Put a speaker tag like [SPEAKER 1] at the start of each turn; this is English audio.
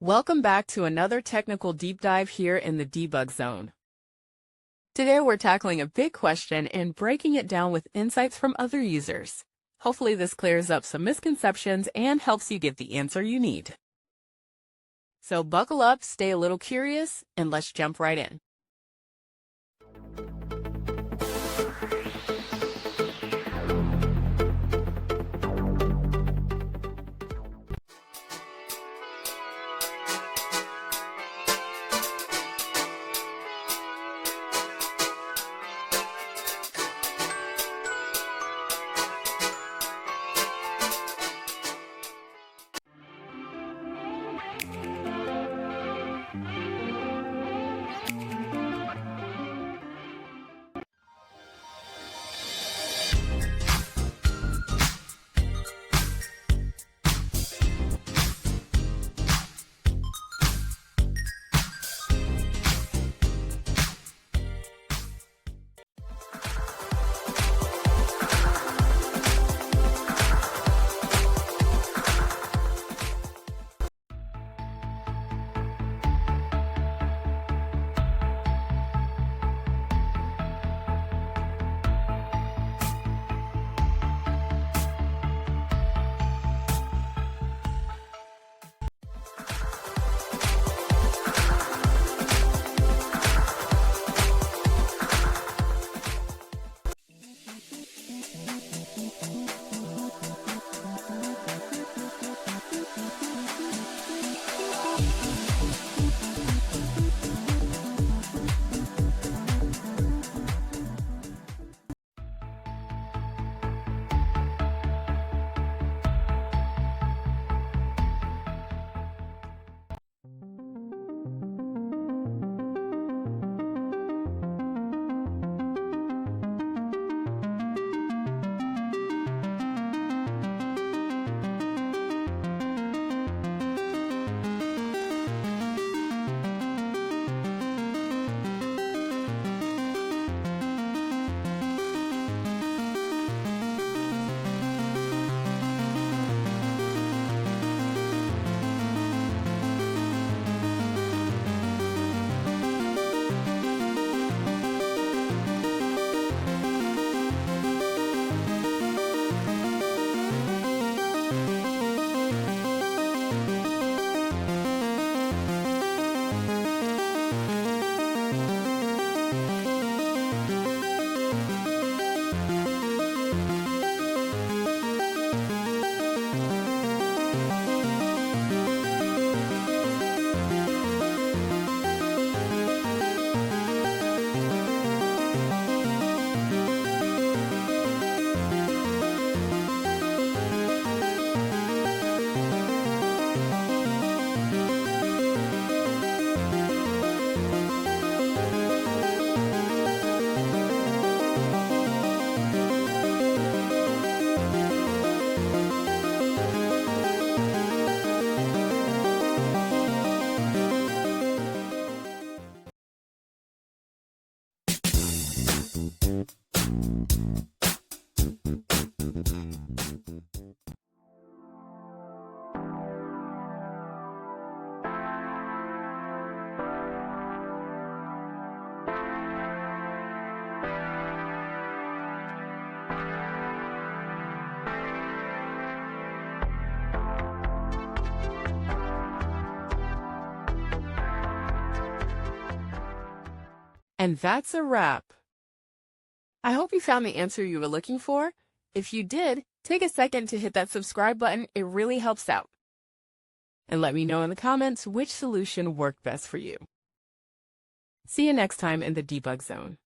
[SPEAKER 1] Welcome back to another technical deep dive here in the Debug Zone. Today we're tackling a big question and breaking it down with insights from other users. Hopefully this clears up some misconceptions and helps you get the answer you need. So buckle up, stay a little curious, and let's jump right in. And that's a wrap. I hope you found the answer you were looking for. If you did, take a second to hit that subscribe button. It really helps out. And let me know in the comments which solution worked best for you. See you next time in the Debug Zone.